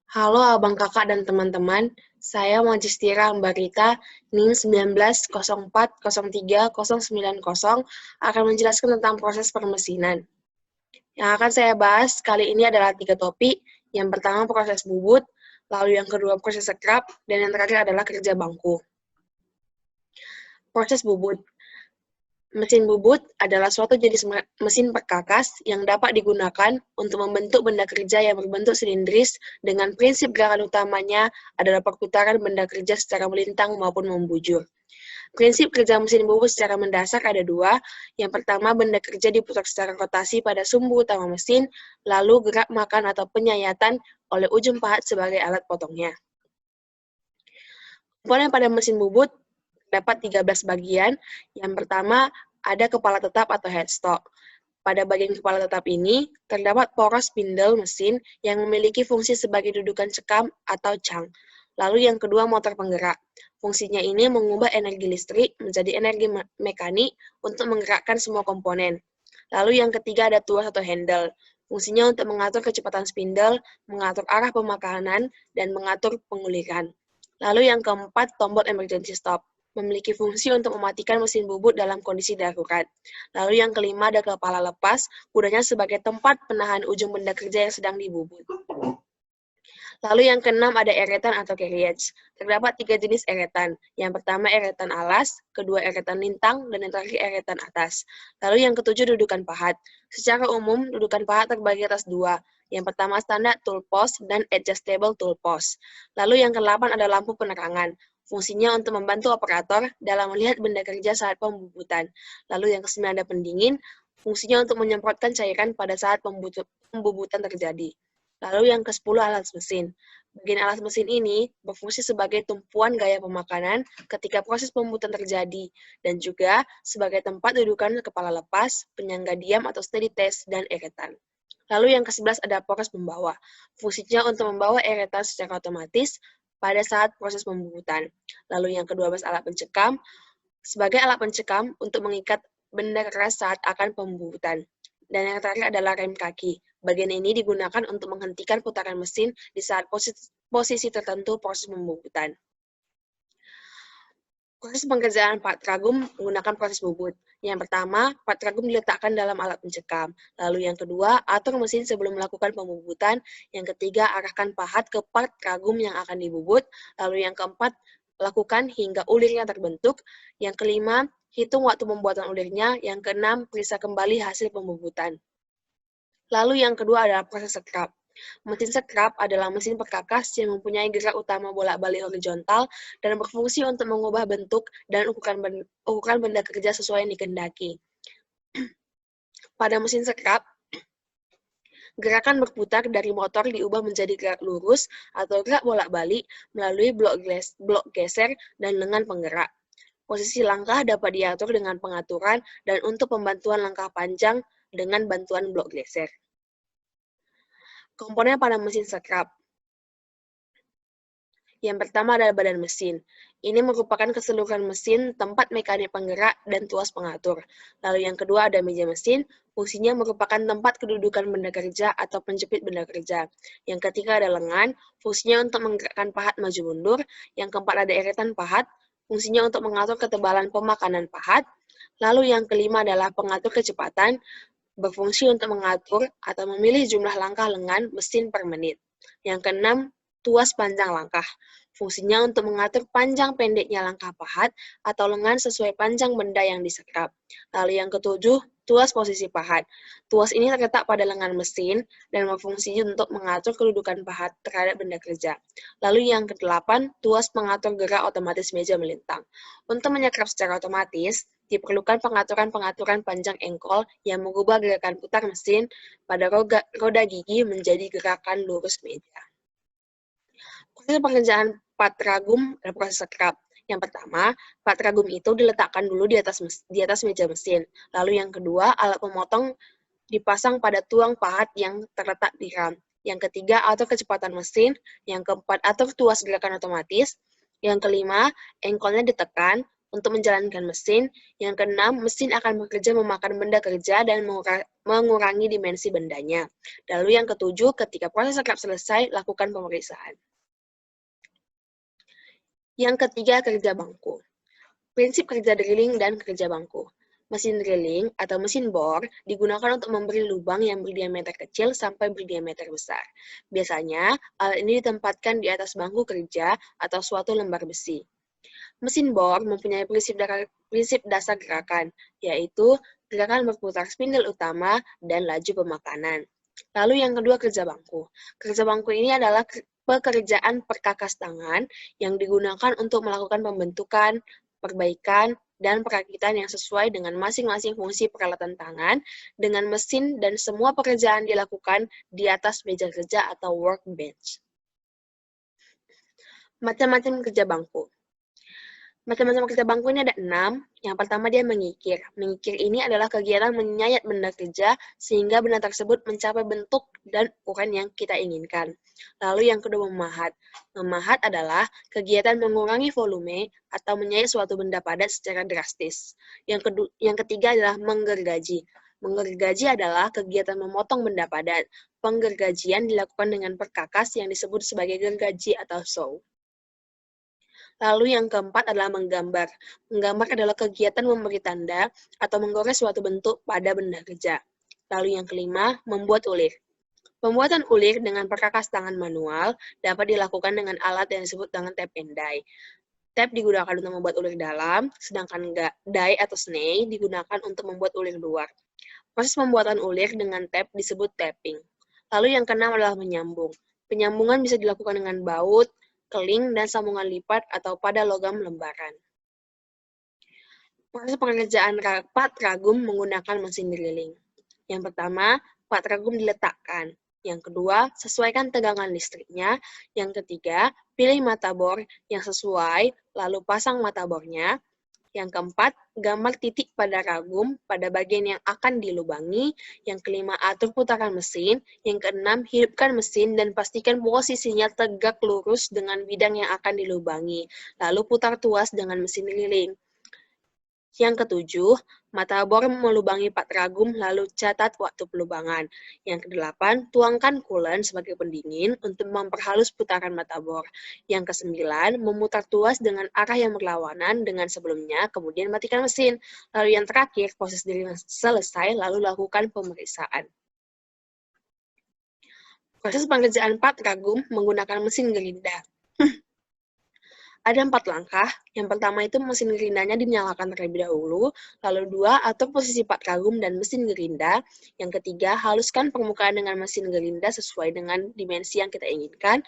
Halo Abang Kakak dan teman-teman, saya Majistira Ambarita, NIM 19040390 akan menjelaskan tentang proses permesinan. Yang akan saya bahas kali ini adalah 3 topik. Yang pertama proses bubut, lalu yang kedua proses sekrap, dan yang terakhir adalah kerja bangku. Proses bubut. Mesin bubut adalah suatu jenis mesin perkakas yang dapat digunakan untuk membentuk benda kerja yang berbentuk silindris dengan prinsip gerakan utamanya adalah perputaran benda kerja secara melintang maupun membujur. Prinsip kerja mesin bubut secara mendasar ada dua. Yang pertama, benda kerja diputar secara rotasi pada sumbu utama mesin, lalu gerak makan atau penyayatan oleh ujung pahat sebagai alat potongnya. Komponen pada mesin bubut dapat 13 bagian. Yang pertama, ada kepala tetap atau headstock. Pada bagian kepala tetap ini, terdapat poros spindle mesin yang memiliki fungsi sebagai dudukan cekam atau cang. Lalu yang kedua, motor penggerak. Fungsinya ini mengubah energi listrik menjadi energi mekanik untuk menggerakkan semua komponen. Lalu yang ketiga ada tuas atau handle. Fungsinya untuk mengatur kecepatan spindle, mengatur arah pemakanan, dan mengatur penguliran. Lalu yang keempat, tombol emergency stop. Memiliki fungsi untuk mematikan mesin bubut dalam kondisi darurat. Lalu yang kelima ada kepala lepas, gunanya sebagai tempat penahan ujung benda kerja yang sedang dibubut. Lalu yang keenam ada eretan atau carriage. Terdapat 3 jenis eretan. Yang pertama eretan alas, kedua eretan lintang, dan yang terakhir eretan atas. Lalu yang ketujuh dudukan pahat. Secara umum, dudukan pahat terbagi atas 2. Yang pertama standar tool post dan adjustable tool post. Lalu yang ke-8 ada lampu penerangan. Fungsinya untuk membantu operator dalam melihat benda kerja saat pembubutan. Lalu yang ke-9 ada pendingin. Fungsinya untuk menyemprotkan cairan pada saat pembubutan terjadi. Lalu yang ke-10 alat mesin. Bagian alat mesin ini berfungsi sebagai tumpuan gaya pemakanan ketika proses pembuatan terjadi, dan juga sebagai tempat dudukan kepala lepas, penyangga diam atau steady test, dan eretan. Lalu yang ke-11 ada poros pembawa. Fungsinya untuk membawa eretan secara otomatis pada saat proses pembubutan. Lalu yang ke-12 alat pencekam. Sebagai alat pencekam untuk mengikat benda keras saat akan pembubutan. Dan yang terakhir adalah rem kaki. Bagian ini digunakan untuk menghentikan putaran mesin di saat posisi tertentu proses pembubutan. Proses pengerjaan part ragum menggunakan proses bubut. Yang pertama, part ragum diletakkan dalam alat pencekam. Lalu yang kedua, atur mesin sebelum melakukan pembubutan. Yang ketiga, arahkan pahat ke part ragum yang akan dibubut. Lalu yang keempat, lakukan hingga ulirnya terbentuk. Yang kelima, hitung waktu pembuatan ulirnya. Yang keenam, periksa kembali hasil pembubutan. Lalu yang kedua adalah proses sekrap. Mesin sekrap adalah mesin perkakas yang mempunyai gerak utama bolak-balik horizontal dan berfungsi untuk mengubah bentuk dan ukuran benda kerja sesuai yang dikehendaki. Pada mesin sekrap, gerakan berputar dari motor diubah menjadi gerak lurus atau gerak bolak-balik melalui blok geser dan lengan penggerak. Posisi langkah dapat diatur dengan pengaturan dan untuk pembantuan langkah panjang dengan bantuan blok geser. Komponen pada mesin sekrap. Yang pertama adalah badan mesin. Ini merupakan keseluruhan mesin, tempat mekanik penggerak, dan tuas pengatur. Lalu yang kedua ada meja mesin, fungsinya merupakan tempat kedudukan benda kerja atau penjepit benda kerja. Yang ketiga ada lengan, fungsinya untuk menggerakkan pahat maju mundur. Yang keempat ada eretan pahat, fungsinya untuk mengatur ketebalan pemakanan pahat. Lalu yang kelima adalah pengatur kecepatan, berfungsi untuk mengatur atau memilih jumlah langkah lengan mesin per menit. Yang keenam, tuas panjang langkah. Fungsinya untuk mengatur panjang pendeknya langkah pahat atau lengan sesuai panjang benda yang disekrap. Lalu yang ketujuh, tuas posisi pahat. Tuas ini terletak pada lengan mesin dan berfungsi untuk mengatur kedudukan pahat terhadap benda kerja. Lalu yang kedelapan, tuas pengatur gerak otomatis meja melintang. Untuk menyekrap secara otomatis, diperlukan pengaturan-pengaturan panjang engkol yang mengubah gerakan putar mesin pada roda gigi menjadi gerakan lurus meja. Proses pengerjaan part ragum dan proses sekrap. Yang pertama, part ragum itu diletakkan dulu di atas meja mesin. Lalu yang kedua, alat pemotong dipasang pada tuang pahat yang terletak di ram. Yang ketiga, atur kecepatan mesin. Yang keempat, atur tuas gerakan otomatis. Yang kelima, engkolnya ditekan. untuk menjalankan mesin. Yang keenam, mesin akan bekerja memakan benda kerja dan mengurangi dimensi bendanya. Lalu yang ketujuh, ketika proses rekap selesai, lakukan pemeriksaan. Yang ketiga, kerja bangku. Prinsip kerja drilling dan kerja bangku. Mesin drilling atau mesin bor digunakan untuk memberi lubang yang berdiameter kecil sampai berdiameter besar. Biasanya, alat ini ditempatkan di atas bangku kerja atau suatu lembar besi. Mesin bor mempunyai prinsip dasar gerakan, yaitu gerakan berputar spindle utama dan laju pemakanan. Lalu yang kedua, kerja bangku. Kerja bangku ini adalah pekerjaan perkakas tangan yang digunakan untuk melakukan pembentukan, perbaikan, dan perakitan yang sesuai dengan masing-masing fungsi peralatan tangan dengan mesin dan semua pekerjaan dilakukan di atas meja kerja atau workbench. Macam-macam kerja bangku. Macam-macam kerja bangku ini ada 6. Yang pertama dia mengikir. Mengikir ini adalah kegiatan menyayat benda kerja sehingga benda tersebut mencapai bentuk dan ukuran yang kita inginkan. Lalu yang kedua memahat. Memahat adalah kegiatan mengurangi volume atau menyayat suatu benda padat secara drastis. Yang ketiga adalah menggergaji. Menggergaji adalah kegiatan memotong benda padat. Penggergajian dilakukan dengan perkakas yang disebut sebagai gergaji atau saw. Lalu yang keempat adalah menggambar. Menggambar adalah kegiatan memberi tanda atau menggores suatu bentuk pada benda kerja. Lalu yang kelima, membuat ulir. Pembuatan ulir dengan perkakas tangan manual dapat dilakukan dengan alat yang disebut dengan tap and die. Tap digunakan untuk membuat ulir dalam, sedangkan die atau snay digunakan untuk membuat ulir luar. Proses pembuatan ulir dengan tap disebut tapping. Lalu yang keenam adalah menyambung. Penyambungan bisa dilakukan dengan baut, keling, dan sambungan lipat atau pada logam lembaran. Proses pengerjaan pat ragum menggunakan mesin drilling. Yang pertama, pat ragum diletakkan. Yang kedua, sesuaikan tegangan listriknya. Yang ketiga, pilih mata bor yang sesuai, lalu pasang mata bornya. Yang keempat, gambar titik pada ragum pada bagian yang akan dilubangi. Yang kelima, atur putaran mesin. Yang keenam, hidupkan mesin dan pastikan posisinya tegak lurus dengan bidang yang akan dilubangi. Lalu putar tuas dengan mesin drilling. Yang ketujuh, mata bor melubangi pat ragum lalu catat waktu pelubangan. Yang kedelapan, tuangkan coolant sebagai pendingin untuk memperhalus putaran mata bor. Yang kesembilan, memutar tuas dengan arah yang berlawanan dengan sebelumnya, kemudian matikan mesin. Lalu yang terakhir, proses drilling selesai, lalu lakukan pemeriksaan. Proses pengerjaan pat ragum menggunakan mesin gerinda. Ada 4 langkah. Yang pertama itu mesin gerindanya dinyalakan terlebih dahulu. Lalu 2, atur posisi pat ragum dan mesin gerinda. Yang ketiga, haluskan permukaan dengan mesin gerinda sesuai dengan dimensi yang kita inginkan.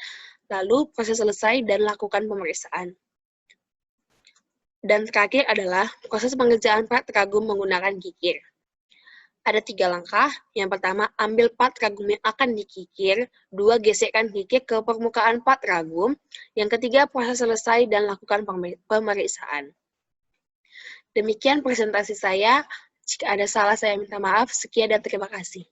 Lalu proses selesai dan lakukan pemeriksaan. Dan terakhir adalah proses pengerjaan pat ragum menggunakan kikir. Ada 3 langkah. Yang pertama, ambil pat ragum yang akan dikikir. 2, gesekkan kikir ke permukaan pat ragum. Yang ketiga, proses selesai dan lakukan pemeriksaan. Demikian presentasi saya. Jika ada salah, saya minta maaf. Sekian dan terima kasih.